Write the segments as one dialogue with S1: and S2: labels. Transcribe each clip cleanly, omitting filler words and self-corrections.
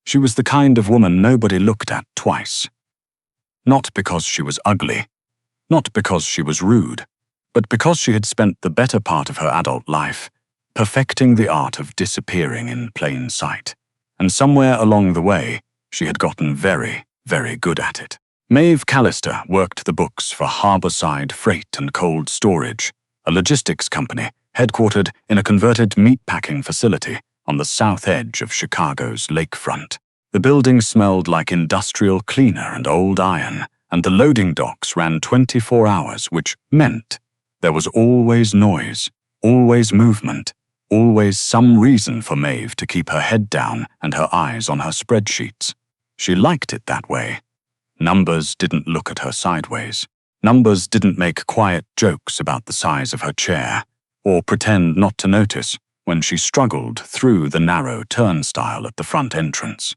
S1: She was the kind of woman nobody looked at twice. Not because she was ugly, not because she was rude, but because she had spent the better part of her adult life perfecting the art of disappearing in plain sight. And somewhere along the way, she had gotten very, very good at it. Maeve Callister worked the books for Harborside Freight and Cold Storage, a logistics company headquartered in a converted meatpacking facility on the south edge of Chicago's lakefront. The building smelled like industrial cleaner and old iron, and the loading docks ran 24 hours, which meant there was always noise, always movement, always some reason for Maeve to keep her head down and her eyes on her spreadsheets. She liked it that way. Numbers didn't look at her sideways. Numbers didn't make quiet jokes about the size of her chair, or pretend not to notice when she struggled through the narrow turnstile at the front entrance.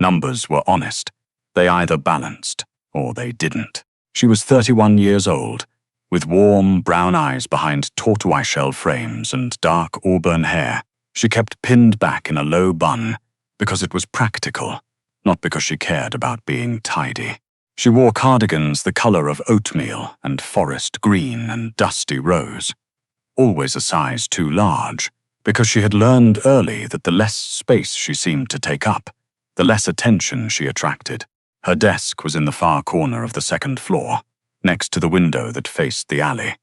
S1: Numbers were honest. They either balanced or they didn't. She was 31 years old, with warm brown eyes behind tortoiseshell frames and dark auburn hair. She kept pinned back in a low bun because it was practical, not because she cared about being tidy. She wore cardigans the color of oatmeal and forest green and dusty rose, always a size too large, because she had learned early that the less space she seemed to take up, the less attention she attracted. Her desk was in the far corner of the second floor, next to the window that faced the alley,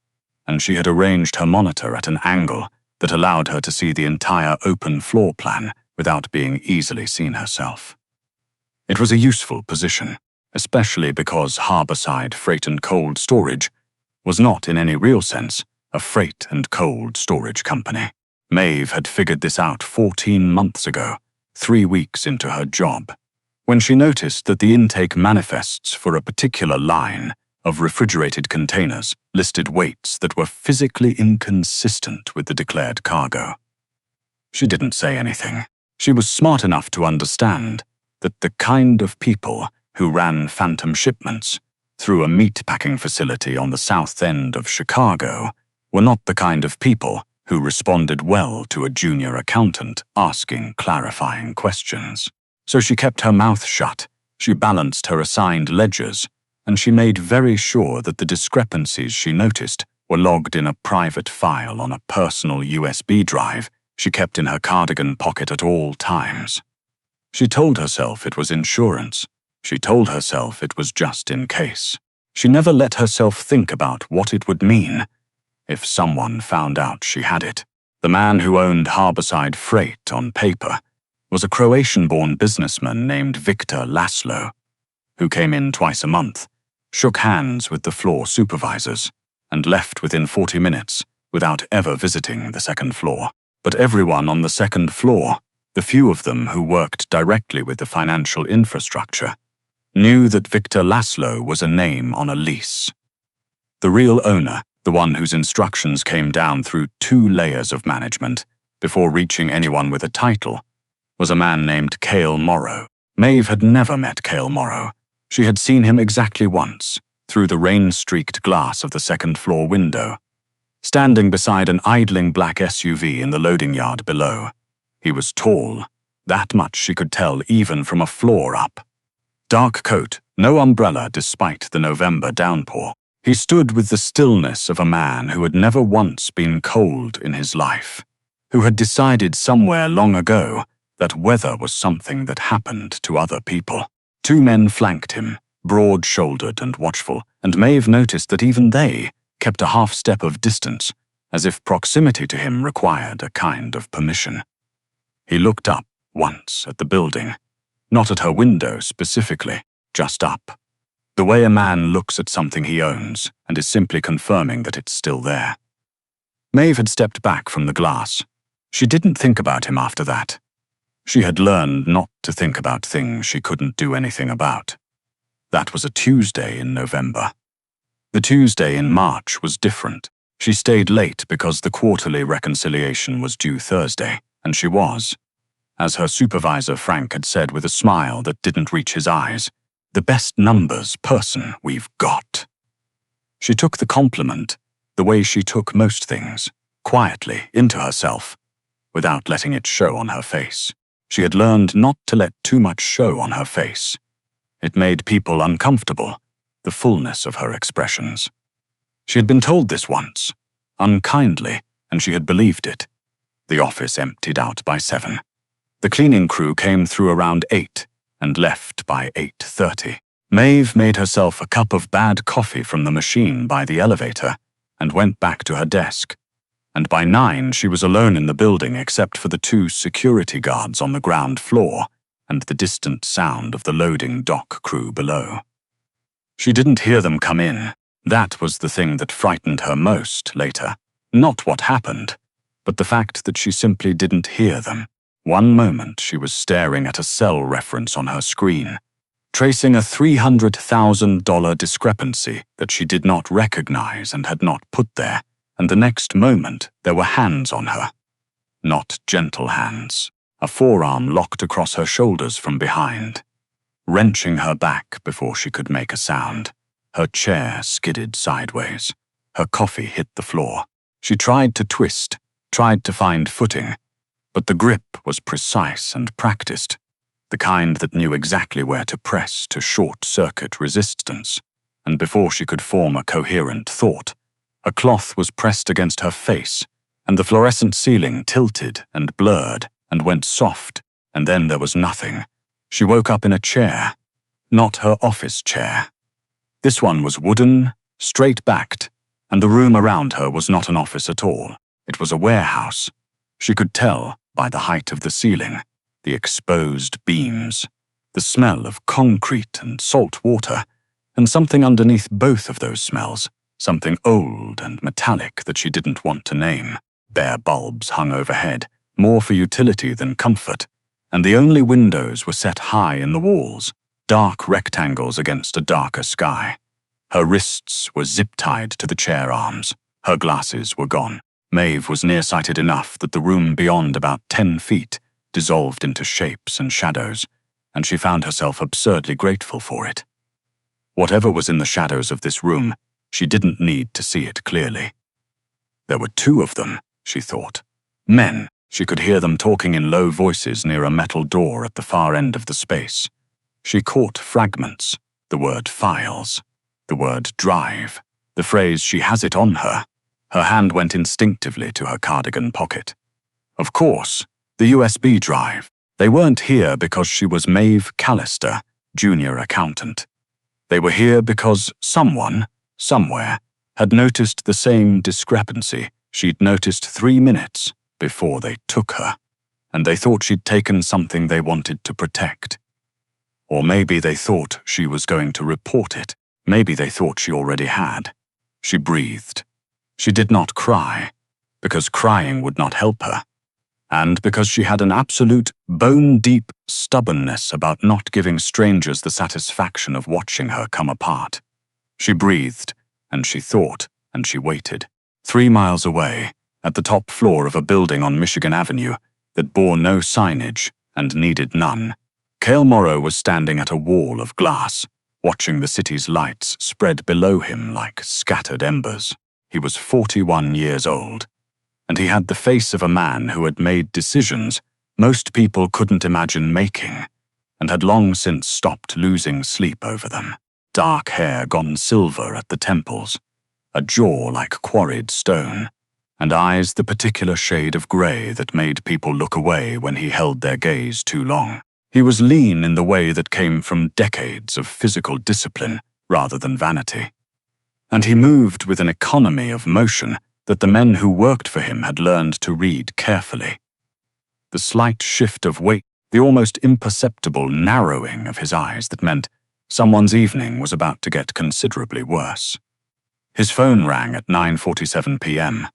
S1: and she had arranged her monitor at an angle that allowed her to see the entire open floor plan without being easily seen herself. It was a useful position, especially because Harborside Freight and Cold Storage was not in any real sense a freight and cold storage company. Maeve had figured this out 14 months ago, 3 weeks into her job, when she noticed that the intake manifests for a particular line of refrigerated containers listed weights that were physically inconsistent with the declared cargo. She didn't say anything. She was smart enough to understand that the kind of people who ran phantom shipments through a meatpacking facility on the south end of Chicago were not the kind of people who responded well to a junior accountant asking clarifying questions. So she kept her mouth shut, she balanced her assigned ledgers, and she made very sure that the discrepancies she noticed were logged in a private file on a personal USB drive she kept in her cardigan pocket at all times. She told herself it was insurance. She told herself it was just in case. She never let herself think about what it would mean if someone found out she had it. The man who owned Harborside Freight on paper was a Croatian-born businessman named Victor Laszlo, who came in twice a month, shook hands with the floor supervisors, and left within 40 minutes without ever visiting the second floor. But everyone on the second floor, the few of them who worked directly with the financial infrastructure, knew that Victor Laszlo was a name on a lease. The real owner, the one whose instructions came down through 2 layers of management before reaching anyone with a title, was a man named Cale Morrow. Maeve had never met Cale Morrow. She had seen him exactly once, through the rain-streaked glass of the second-floor window, standing beside an idling black SUV in the loading yard below. He was tall, that much she could tell even from a floor up. Dark coat, no umbrella despite the November downpour. He stood with the stillness of a man who had never once been cold in his life, who had decided somewhere long ago that weather was something that happened to other people. 2 men flanked him, broad-shouldered and watchful, and Maeve noticed that even they kept a half-step of distance, as if proximity to him required a kind of permission. He looked up once at the building, not at her window specifically, just up. The way a man looks at something he owns and is simply confirming that it's still there. Maeve had stepped back from the glass. She didn't think about him after that. She had learned not to think about things she couldn't do anything about. That was a Tuesday in November. The Tuesday in March was different. She stayed late because the quarterly reconciliation was due Thursday, and she was, as her supervisor Frank had said with a smile that didn't reach his eyes, the best numbers person we've got. She took the compliment the way she took most things, quietly into herself, without letting it show on her face. She had learned not to let too much show on her face. It made people uncomfortable, the fullness of her expressions. She had been told this once, unkindly, and she had believed it. The office emptied out by 7. The cleaning crew came through around 8 and left by 8:30. Maeve made herself a cup of bad coffee from the machine by the elevator and went back to her desk. And by 9 she was alone in the building except for the 2 security guards on the ground floor and the distant sound of the loading dock crew below. She didn't hear them come in. That was the thing that frightened her most later. Not what happened, but the fact that she simply didn't hear them. One moment she was staring at a cell reference on her screen, tracing a $300,000 discrepancy that she did not recognize and had not put there, and the next moment there were hands on her. Not gentle hands. A forearm locked across her shoulders from behind, wrenching her back before she could make a sound. Her chair skidded sideways. Her coffee hit the floor. She tried to twist, tried to find footing, but the grip was precise and practiced, the kind that knew exactly where to press to short-circuit resistance. And before she could form a coherent thought, a cloth was pressed against her face, and the fluorescent ceiling tilted and blurred and went soft, and then there was nothing. She woke up in a chair, not her office chair. This one was wooden, straight-backed, and the room around her was not an office at all. It was a warehouse. She could tell by the height of the ceiling, the exposed beams, the smell of concrete and salt water, and something underneath both of those smells, something old and metallic that she didn't want to name. Bare bulbs hung overhead, more for utility than comfort, and the only windows were set high in the walls, dark rectangles against a darker sky. Her wrists were zip-tied to the chair arms. Her glasses were gone. Maeve was nearsighted enough that the room beyond about 10 feet dissolved into shapes and shadows, and she found herself absurdly grateful for it. Whatever was in the shadows of this room, she didn't need to see it clearly. There were 2 of them, she thought. Men. She could hear them talking in low voices near a metal door at the far end of the space. She caught fragments, the word files, the word drive, the phrase she has it on her. Her hand went instinctively to her cardigan pocket. Of course, the USB drive. They weren't here because she was Maeve Callister, junior accountant. They were here because someone, somewhere, had noticed the same discrepancy she'd noticed 3 minutes before they took her, and they thought she'd taken something they wanted to protect. Or maybe they thought she was going to report it. Maybe they thought she already had. She breathed. She did not cry, because crying would not help her, and because she had an absolute, bone-deep stubbornness about not giving strangers the satisfaction of watching her come apart. She breathed, and she thought, and she waited. 3 miles away, at the top floor of a building on Michigan Avenue that bore no signage and needed none, Cale Morrow was standing at a wall of glass, watching the city's lights spread below him like scattered embers. He was 41 years old, and he had the face of a man who had made decisions most people couldn't imagine making, and had long since stopped losing sleep over them. Dark hair gone silver at the temples, a jaw like quarried stone, and eyes the particular shade of grey that made people look away when he held their gaze too long. He was lean in the way that came from decades of physical discipline rather than vanity, and he moved with an economy of motion that the men who worked for him had learned to read carefully. The slight shift of weight, the almost imperceptible narrowing of his eyes that meant someone's evening was about to get considerably worse. His phone rang at 9:47 p.m.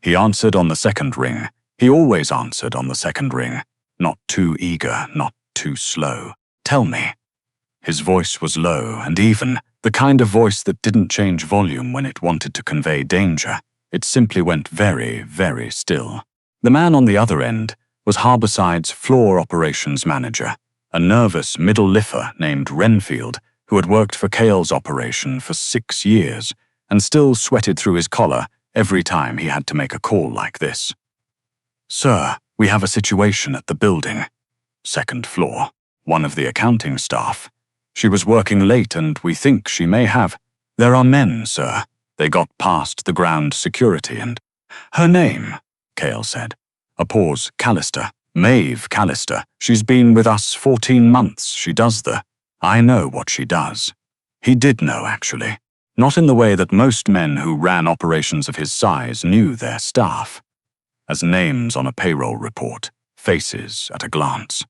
S1: He answered on the second ring. He always answered on the second ring. Not too eager, not too slow. "Tell me." His voice was low and even, the kind of voice that didn't change volume when it wanted to convey danger. It simply went very, very still. The man on the other end was Harborside's floor operations manager, a nervous middle liffer named Renfield, who had worked for Cale's operation for 6 years and still sweated through his collar every time he had to make a call like this. "Sir, we have a situation at the building." Second floor. One of the accounting staff. She was working late and we think she may have. There are men, sir. They got past the ground security and... Her name, Cale said. A pause. Callister. Maeve Callister. She's been with us 14 months. She does the... I know what she does. He did know, actually. Not in the way that most men who ran operations of his size knew their staff. As names on a payroll report, faces at a glance.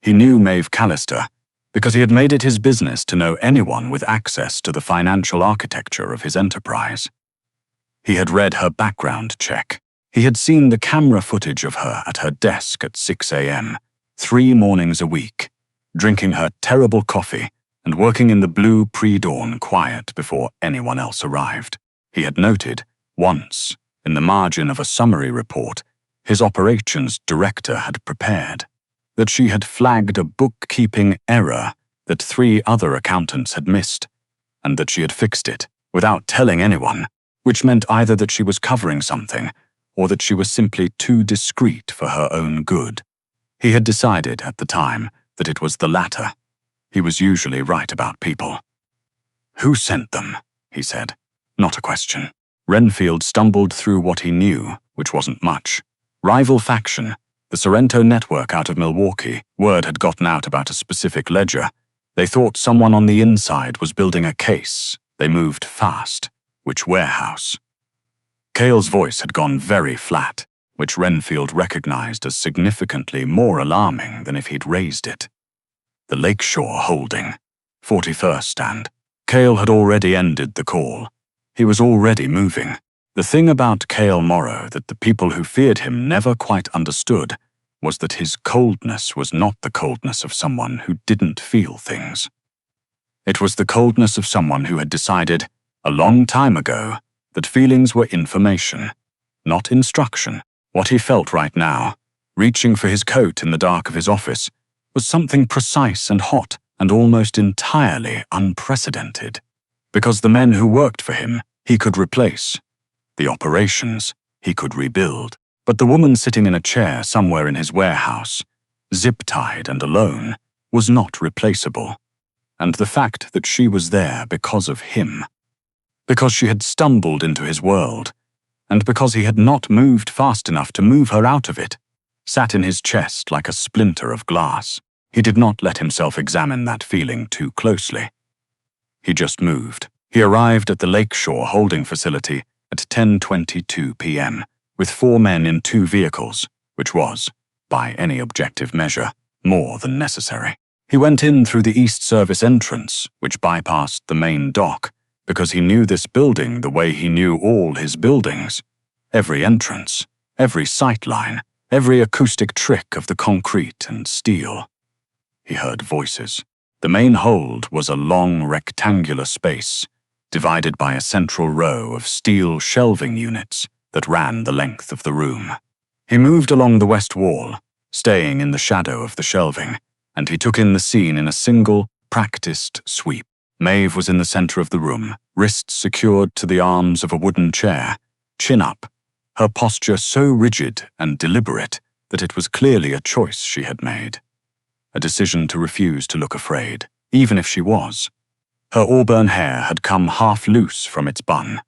S1: He knew Maeve Callister because he had made it his business to know anyone with access to the financial architecture of his enterprise. He had read her background check. He had seen the camera footage of her at her desk at 6 a.m., 3 mornings a week, drinking her terrible coffee and working in the blue pre-dawn quiet before anyone else arrived. He had noted, once, in the margin of a summary report his operations director had prepared, that she had flagged a bookkeeping error that 3 other accountants had missed, and that she had fixed it without telling anyone, which meant either that she was covering something or that she was simply too discreet for her own good. He had decided at the time that it was the latter. He was usually right about people. Who sent them? He said. Not a question. Renfield stumbled through what he knew, which wasn't much. Rival faction, the Sorrento network out of Milwaukee. Word had gotten out about a specific ledger. They thought someone on the inside was building a case. They moved fast. Which warehouse? Cale's voice had gone very flat, which Renfield recognized as significantly more alarming than if he'd raised it. The Lakeshore Holding, 41st stand. Cale had already ended the call. He was already moving. The thing about Cale Morrow that the people who feared him never quite understood was that his coldness was not the coldness of someone who didn't feel things. It was the coldness of someone who had decided, a long time ago, that feelings were information, not instruction. What he felt right now, reaching for his coat in the dark of his office, was something precise and hot and almost entirely unprecedented. Because the men who worked for him, he could replace. The operations, he could rebuild. But the woman sitting in a chair somewhere in his warehouse, zip-tied and alone, was not replaceable. And the fact that she was there because of him, because she had stumbled into his world, and because he had not moved fast enough to move her out of it, sat in his chest like a splinter of glass. He did not let himself examine that feeling too closely. He just moved. He arrived at the Lakeshore holding facility at 10:22 p.m. with 4 men in 2 vehicles, which was, by any objective measure, more than necessary. He went in through the East Service entrance, which bypassed the main dock, because he knew this building the way he knew all his buildings. Every entrance, every sight line, every acoustic trick of the concrete and steel. He heard voices. The main hold was a long rectangular space, divided by a central row of steel shelving units that ran the length of the room. He moved along the west wall, staying in the shadow of the shelving, and he took in the scene in a single, practiced sweep. Maeve was in the center of the room, wrists secured to the arms of a wooden chair, chin up, her posture so rigid and deliberate that it was clearly a choice she had made. A decision to refuse to look afraid, even if she was. Her auburn hair had come half loose from its bun.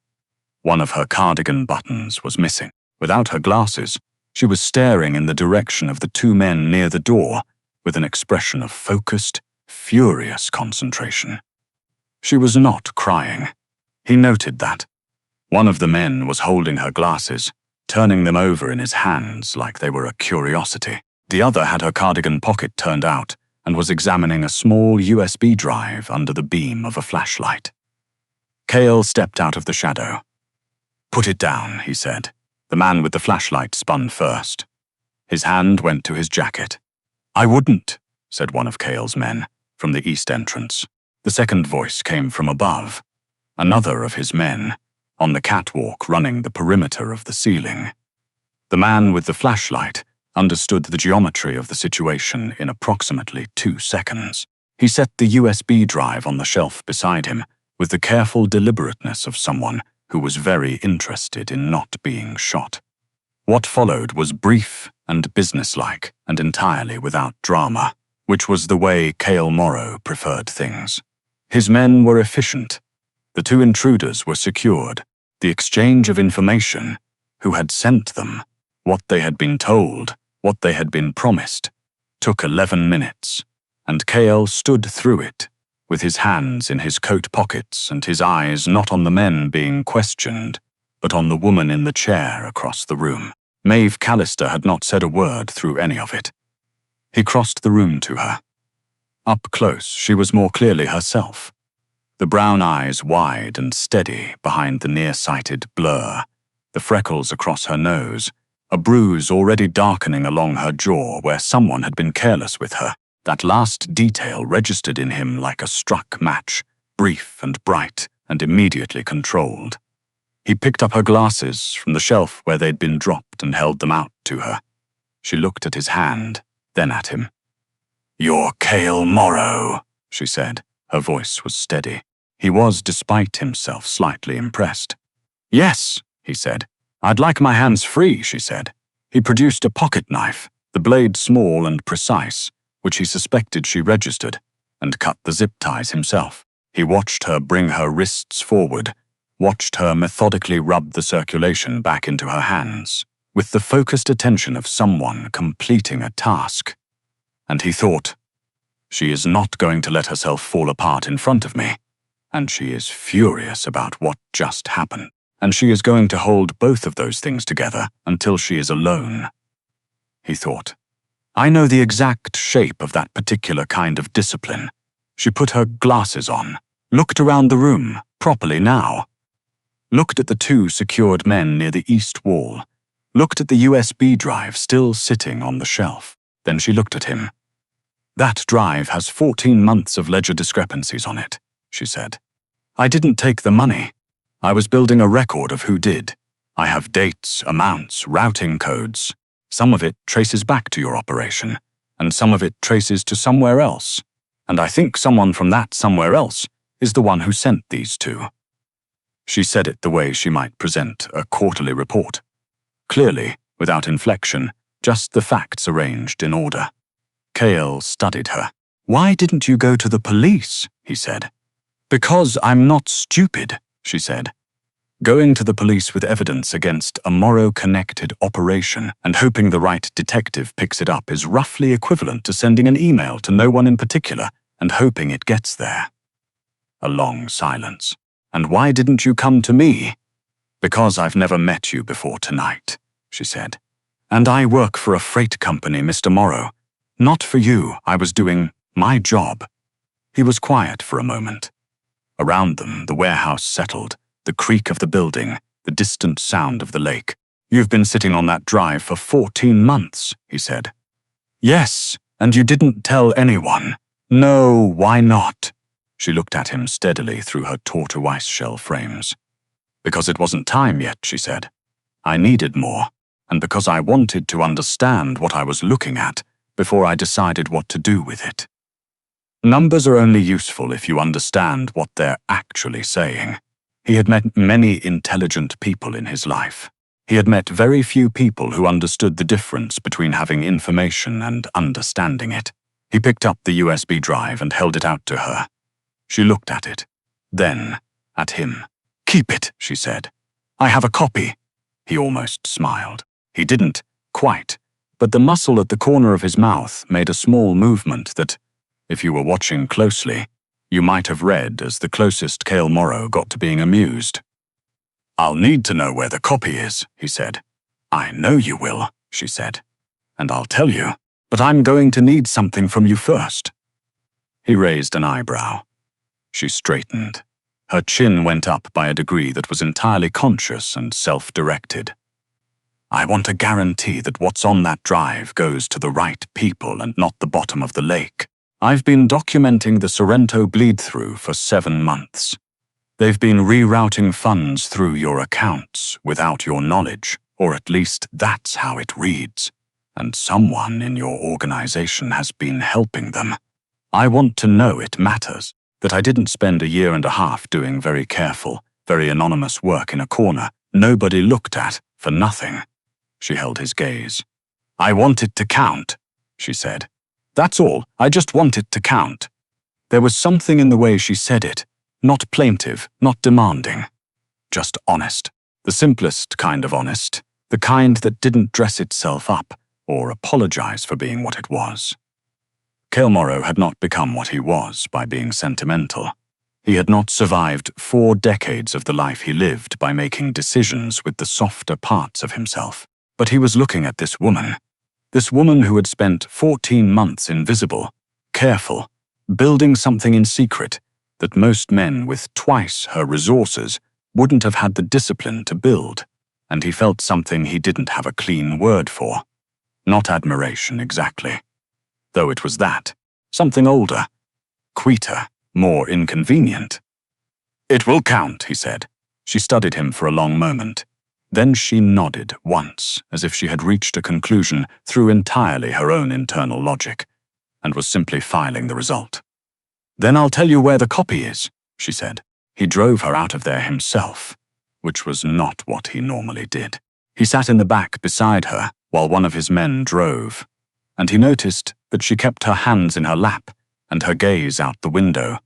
S1: One of her cardigan buttons was missing. Without her glasses, she was staring in the direction of the 2 men near the door with an expression of focused, furious concentration. She was not crying. He noted that. One of the men was holding her glasses, turning them over in his hands like they were a curiosity. The other had her cardigan pocket turned out and was examining a small USB drive under the beam of a flashlight. Cale stepped out of the shadow. "Put it down," he said. The man with the flashlight spun first. His hand went to his jacket. "I wouldn't," said one of Cale's men, from the east entrance. The second voice came from above, another of his men, on the catwalk running the perimeter of the ceiling. The man with the flashlight understood the geometry of the situation in approximately 2 seconds. He set the USB drive on the shelf beside him with the careful deliberateness of someone who was very interested in not being shot. What followed was brief and businesslike and entirely without drama, which was the way Cale Morrow preferred things. His men were efficient. The two intruders were secured. The exchange of information, who had sent them, what they had been told, what they had been promised, took 11 minutes, and Cale stood through it, with his hands in his coat pockets and his eyes not on the men being questioned, but on the woman in the chair across the room. Maeve Callister had not said a word through any of it. He crossed the room to her. Up close, she was more clearly herself. The brown eyes wide and steady behind the nearsighted blur, the freckles across her nose, a bruise already darkening along her jaw where someone had been careless with her. That last detail registered in him like a struck match, brief and bright and immediately controlled. He picked up her glasses from the shelf where they'd been dropped and held them out to her. She looked at his hand, then at him. "You're Cale Morrow," she said. Her voice was steady. He was, despite himself, slightly impressed. "Yes," he said. "I'd like my hands free," she said. He produced a pocket knife, the blade small and precise, which he suspected she registered, and cut the zip ties himself. He watched her bring her wrists forward, watched her methodically rub the circulation back into her hands, with the focused attention of someone completing a task. And he thought, she is not going to let herself fall apart in front of me, and she is furious about what just happened, and she is going to hold both of those things together until she is alone. He thought, I know the exact shape of that particular kind of discipline. She put her glasses on, looked around the room, properly now, looked at the two secured men near the east wall, looked at the USB drive still sitting on the shelf. Then she looked at him. "That drive has 14 months of ledger discrepancies on it," she said. "I didn't take the money. I was building a record of who did. I have dates, amounts, routing codes. Some of it traces back to your operation, and some of it traces to somewhere else. And I think someone from that somewhere else is the one who sent these two." She said it the way she might present a quarterly report. Clearly, without inflection, just the facts arranged in order. Cale studied her. "Why didn't you go to the police?" he said. "Because I'm not stupid," she said. Going to the police with evidence against a Morrow-connected operation and hoping the right detective picks it up is roughly equivalent to sending an email to no one in particular and hoping it gets there. A long silence. "And why didn't you come to me?" "Because I've never met you before tonight," she said. "And I work for a freight company, Mr. Morrow. Not for you, I was doing my job." He was quiet for a moment. Around them, the warehouse settled, the creak of the building, the distant sound of the lake. "You've been sitting on that drive for 14 months, he said. "Yes, and you didn't tell anyone." "No, why not?" She looked at him steadily through her tortoise shell frames. "Because it wasn't time yet," she said. "I needed more, and because I wanted to understand what I was looking at before I decided what to do with it. Numbers are only useful if you understand what they're actually saying." He had met many intelligent people in his life. He had met very few people who understood the difference between having information and understanding it. He picked up the USB drive and held it out to her. She looked at it, then at him. "Keep it," she said. "I have a copy." He almost smiled. He didn't, quite, but the muscle at the corner of his mouth made a small movement that, if you were watching closely, you might have read as the closest Cale Morrow got to being amused. "I'll need to know where the copy is," he said. "I know you will," she said. "And I'll tell you, but I'm going to need something from you first." He raised an eyebrow. She straightened. Her chin went up by a degree that was entirely conscious and self-directed. "I want a guarantee that what's on that drive goes to the right people and not the bottom of the lake. I've been documenting the Sorrento bleed-through for 7 months. They've been rerouting funds through your accounts without your knowledge, or at least that's how it reads. And someone in your organization has been helping them. I want to know it matters, that I didn't spend 1.5 years doing very careful, very anonymous work in a corner nobody looked at for nothing." She held his gaze. I want it to count, she said. That's all. I just want it to count. There was something in the way she said it, not plaintive, not demanding, just honest. The simplest kind of honest, the kind that didn't dress itself up or apologize for being what it was. Cale Morrow had not become what he was by being sentimental. He had not survived 4 decades of the life he lived by making decisions with the softer parts of himself. But he was looking at this woman who had spent 14 months invisible, careful, building something in secret that most men with twice her resources wouldn't have had the discipline to build, and he felt something he didn't have a clean word for. Not admiration exactly. Though it was that, something older, quieter, more inconvenient. It will count, he said. She studied him for a long moment. Then she nodded once, as if she had reached a conclusion through entirely her own internal logic, and was simply filing the result. Then I'll tell you where the copy is, she said. He drove her out of there himself, which was not what he normally did. He sat in the back beside her while one of his men drove, and he noticed that she kept her hands in her lap and her gaze out the window,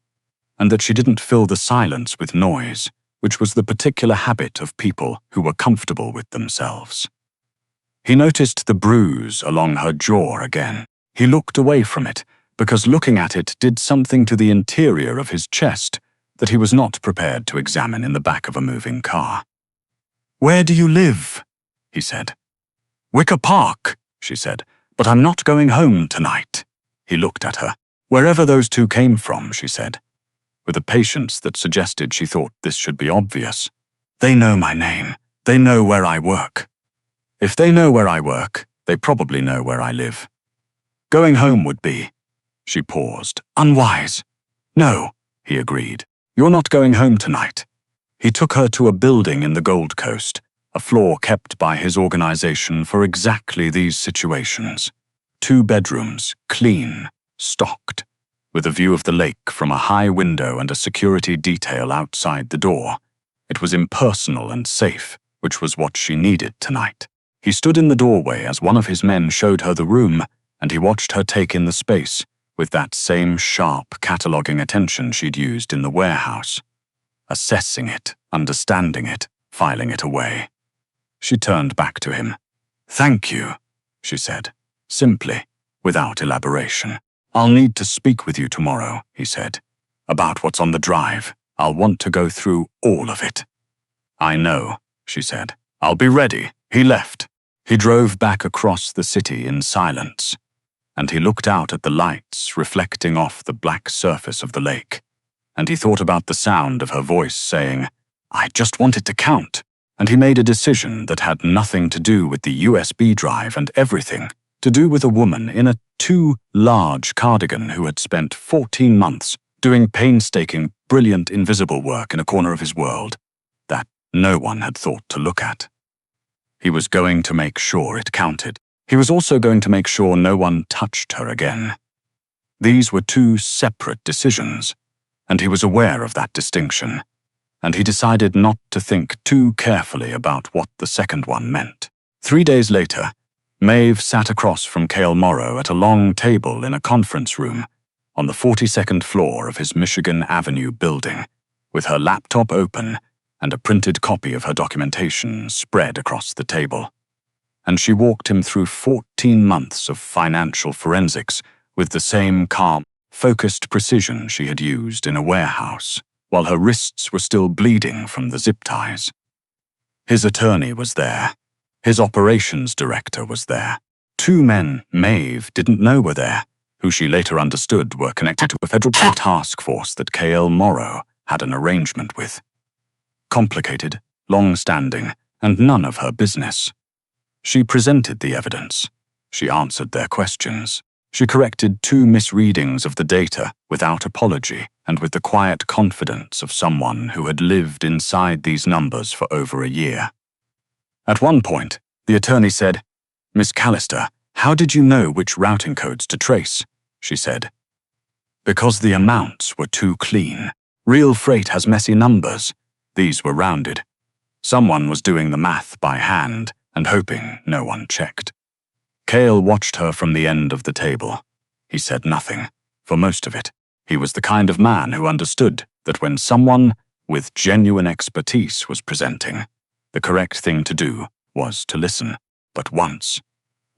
S1: and that she didn't fill the silence with noise, which was the particular habit of people who were comfortable with themselves. He noticed the bruise along her jaw again. He looked away from it, because looking at it did something to the interior of his chest that he was not prepared to examine in the back of a moving car. Where do you live? He said. Wicker Park, she said, but I'm not going home tonight. He looked at her. Wherever those two came from, she said, with a patience that suggested she thought this should be obvious. They know my name. They know where I work. If they know where I work, they probably know where I live. Going home would be, she paused, unwise. No, he agreed. You're not going home tonight. He took her to a building in the Gold Coast, a floor kept by his organization for exactly these situations. 2 bedrooms, clean, stocked, with a view of the lake from a high window and a security detail outside the door. It was impersonal and safe, which was what she needed tonight. He stood in the doorway as one of his men showed her the room, and he watched her take in the space, with that same sharp, cataloging attention she'd used in the warehouse, assessing it, understanding it, filing it away. She turned back to him. Thank you, she said, simply, without elaboration. I'll need to speak with you tomorrow, he said, about what's on the drive. I'll want to go through all of it. I know, she said. I'll be ready. He left. He drove back across the city in silence, and he looked out at the lights reflecting off the black surface of the lake, and he thought about the sound of her voice saying, I just want it to count, and he made a decision that had nothing to do with the USB drive and everything to do with a woman in a too large cardigan who had spent 14 months doing painstaking, brilliant invisible work in a corner of his world that no one had thought to look at. He was going to make sure it counted. He was also going to make sure no one touched her again. These were 2 separate decisions, and he was aware of that distinction, and he decided not to think too carefully about what the second one meant. 3 days later, Maeve sat across from Cale Morrow at a long table in a conference room on the 42nd floor of his Michigan Avenue building, with her laptop open and a printed copy of her documentation spread across the table. And she walked him through 14 months of financial forensics with the same calm, focused precision she had used in a warehouse, while her wrists were still bleeding from the zip ties. His attorney was there. His operations director was there. 2 men Maeve didn't know were there, who she later understood were connected to a federal task force that Cale Morrow had an arrangement with. Complicated, long-standing, and none of her business. She presented the evidence. She answered their questions. She corrected 2 misreadings of the data without apology and with the quiet confidence of someone who had lived inside these numbers for over a year. At one point, the attorney said, Miss Callister, how did you know which routing codes to trace? She said. Because the amounts were too clean. Real freight has messy numbers. These were rounded. Someone was doing the math by hand and hoping no one checked. Cale watched her from the end of the table. He said nothing, for most of it. He was the kind of man who understood that when someone with genuine expertise was presenting, the correct thing to do was to listen. But once,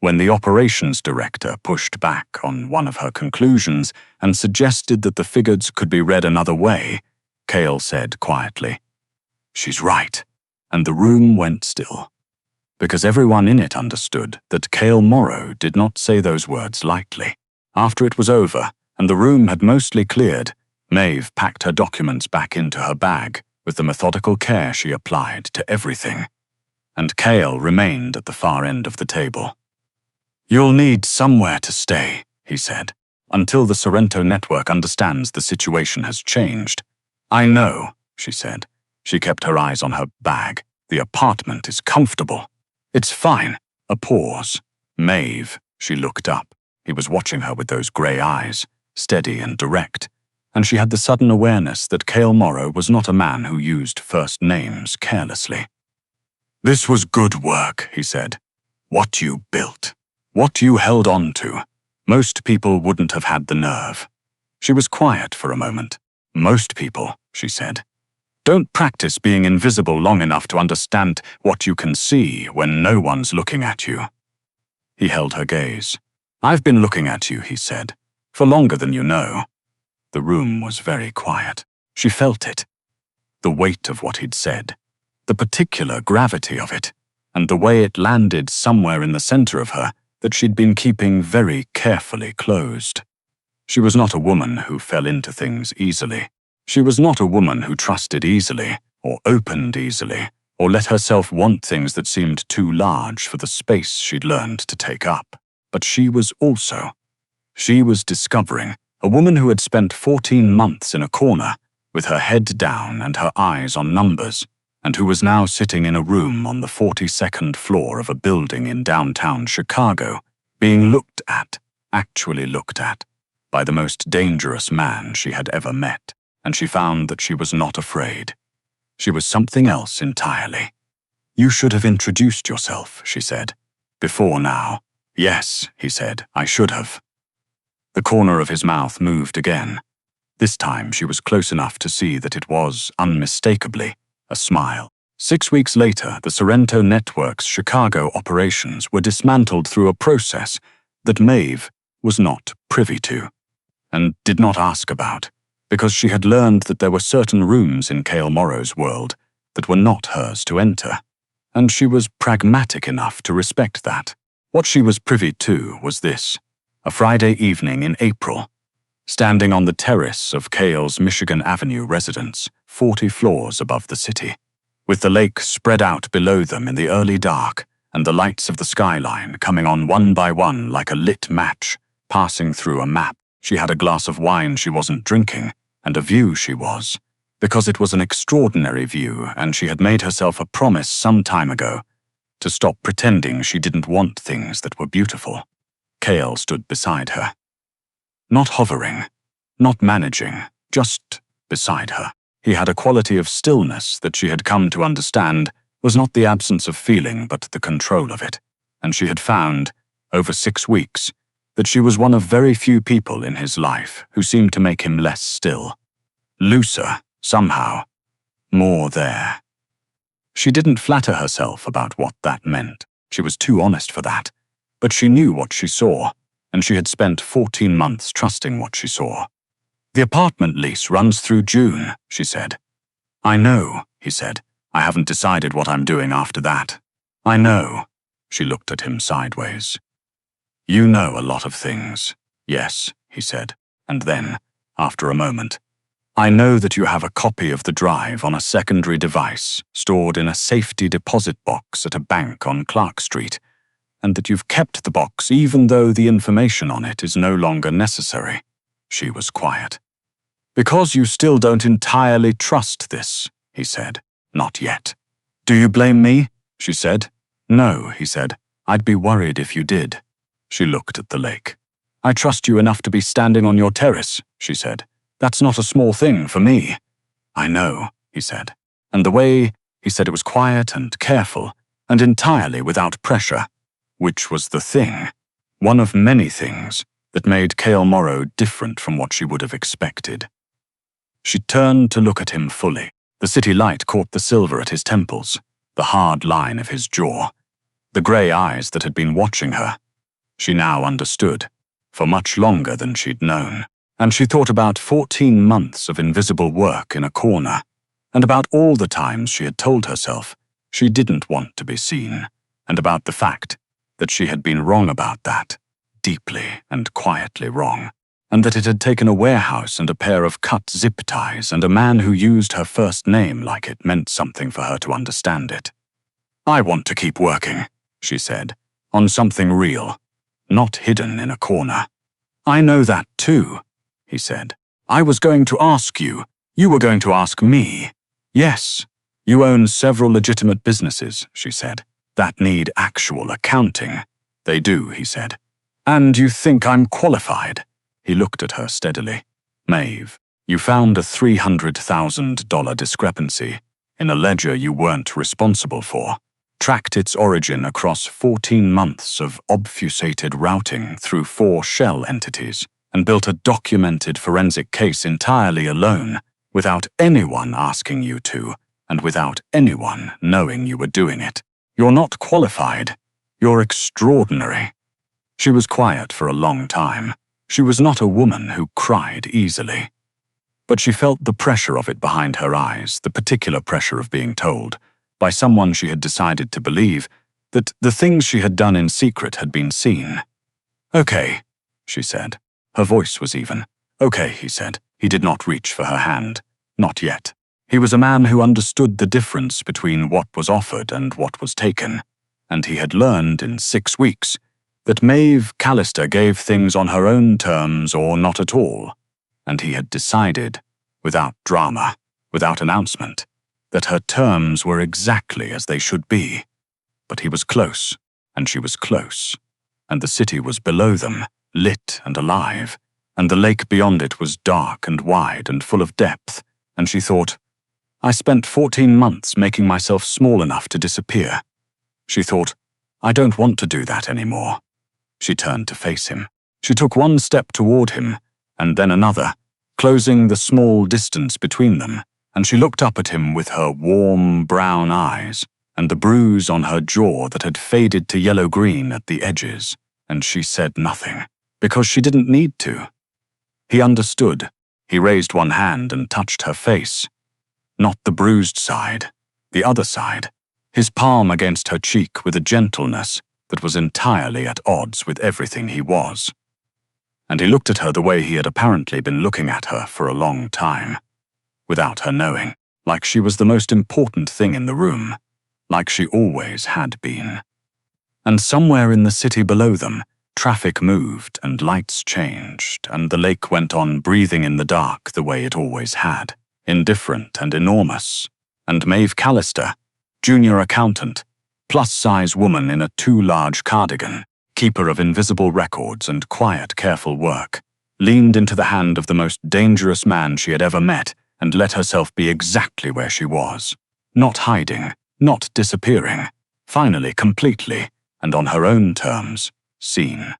S1: when the operations director pushed back on one of her conclusions and suggested that the figures could be read another way, Cale said quietly, "She's right," and the room went still. Because everyone in it understood that Cale Morrow did not say those words lightly. After it was over, and the room had mostly cleared, Maeve packed her documents back into her bag with the methodical care she applied to everything. And Cale remained at the far end of the table. "You'll need somewhere to stay," he said, "until the Sorrento network understands the situation has changed." "I know," she said. She kept her eyes on her bag. "The apartment is comfortable." "It's fine." A pause. "Maeve," she looked up. He was watching her with those grey eyes, steady and direct, and she had the sudden awareness that Cale Morrow was not a man who used first names carelessly. "This was good work," he said. "What you built. What you held on to. Most people wouldn't have had the nerve." She was quiet for a moment. "Most people," she said, "don't practice being invisible long enough to understand what you can see when no one's looking at you." He held her gaze. "I've been looking at you," he said, "for longer than you know." The room was very quiet. She felt it. The weight of what he'd said, the particular gravity of it, and the way it landed somewhere in the center of her that she'd been keeping very carefully closed. She was not a woman who fell into things easily. She was not a woman who trusted easily, or opened easily, or let herself want things that seemed too large for the space she'd learned to take up. But she was discovering a woman who had spent 14 months in a corner, with her head down and her eyes on numbers, and who was now sitting in a room on the 42nd floor of a building in downtown Chicago, being looked at, actually looked at, by the most dangerous man she had ever met, and she found that she was not afraid. She was something else entirely. "You should have introduced yourself," she said. "Before now." "Yes," he said, "I should have." The corner of his mouth moved again. This time she was close enough to see that it was, unmistakably, a smile. 6 weeks later, the Sorrento Network's Chicago operations were dismantled through a process that Maeve was not privy to, and did not ask about, because she had learned that there were certain rooms in Cale Morrow's world that were not hers to enter, and she was pragmatic enough to respect that. What she was privy to was this: a Friday evening in April, standing on the terrace of Cale's Michigan Avenue residence, 40 floors above the city, with the lake spread out below them in the early dark, and the lights of the skyline coming on one by one like a lit match, passing through a map. She had a glass of wine she wasn't drinking, and a view she was, because it was an extraordinary view, and she had made herself a promise some time ago to stop pretending she didn't want things that were beautiful. Cale stood beside her. Not hovering, not managing, just beside her. He had a quality of stillness that she had come to understand was not the absence of feeling but the control of it, and she had found, over 6 weeks, that she was one of very few people in his life who seemed to make him less still. Looser, somehow. More there. She didn't flatter herself about what that meant. She was too honest for that. But she knew what she saw, and she had spent 14 months trusting what she saw. "The apartment lease runs through June," she said. "I know," he said. "I haven't decided what I'm doing after that." "I know." She looked at him sideways. "You know a lot of things." "Yes," he said. And then, after a moment, "I know that you have a copy of the drive on a secondary device stored in a safety deposit box at a bank on Clark Street, and that you've kept the box even though the information on it is no longer necessary." She was quiet. "Because you still don't entirely trust this," he said. "Not yet." "Do you blame me?" she said. "No," he said. "I'd be worried if you did." She looked at the lake. "I trust you enough to be standing on your terrace," she said. "That's not a small thing for me." "I know," he said. And the way he said it was quiet and careful, and entirely without pressure, which was the thing One of many things that made Cale Morrow different from what she would have expected. She turned to look at him fully. The city light caught the silver at his temples, the hard line of his jaw, the grey eyes that had been watching her. She now understood, for much longer than she'd known. And she thought about 14 months of invisible work in a corner, and about all the times she had told herself she didn't want to be seen, and about the fact that she had been wrong about that, deeply and quietly wrong, and that it had taken a warehouse and a pair of cut zip ties and a man who used her first name like it meant something for her to understand it. "I want to keep working," she said, "on something real, not hidden in a corner." "I know that too," he said. "I was going to ask you. You were going to ask me." "Yes, you own several legitimate businesses," she said, "that need actual accounting." "They do," he said. "And you think I'm qualified?" He looked at her steadily. "Maeve, you found a $300,000 discrepancy in a ledger you weren't responsible for, tracked its origin across 14 months of obfuscated routing through 4 shell entities, and built a documented forensic case entirely alone, without anyone asking you to, and without anyone knowing you were doing it. You're not qualified. You're extraordinary." She was quiet for a long time. She was not a woman who cried easily. But she felt the pressure of it behind her eyes, the particular pressure of being told, by someone she had decided to believe, that the things she had done in secret had been seen. "Okay," she said. Her voice was even. "Okay," he said. He did not reach for her hand. Not yet. He was a man who understood the difference between what was offered and what was taken, and he had learned in 6 weeks that Maeve Callister gave things on her own terms or not at all, and he had decided, without drama, without announcement, that her terms were exactly as they should be. But he was close, and she was close, and the city was below them, lit and alive, and the lake beyond it was dark and wide and full of depth, and she thought, "I spent 14 months making myself small enough to disappear." She thought, "I don't want to do that anymore." She turned to face him. She took 1 step toward him, and then another, closing the small distance between them, and she looked up at him with her warm brown eyes, and the bruise on her jaw that had faded to yellow-green at the edges, and she said nothing, because she didn't need to. He understood. He raised one hand and touched her face. Not the bruised side, the other side, his palm against her cheek with a gentleness that was entirely at odds with everything he was. And he looked at her the way he had apparently been looking at her for a long time, without her knowing, like she was the most important thing in the room, like she always had been. And somewhere in the city below them, traffic moved and lights changed, and the lake went on breathing in the dark the way it always had, indifferent and enormous, and Maeve Callister, junior accountant, plus-size woman in a too-large cardigan, keeper of invisible records and quiet, careful work, leaned into the hand of the most dangerous man she had ever met and let herself be exactly where she was, not hiding, not disappearing, finally completely, and on her own terms, seen.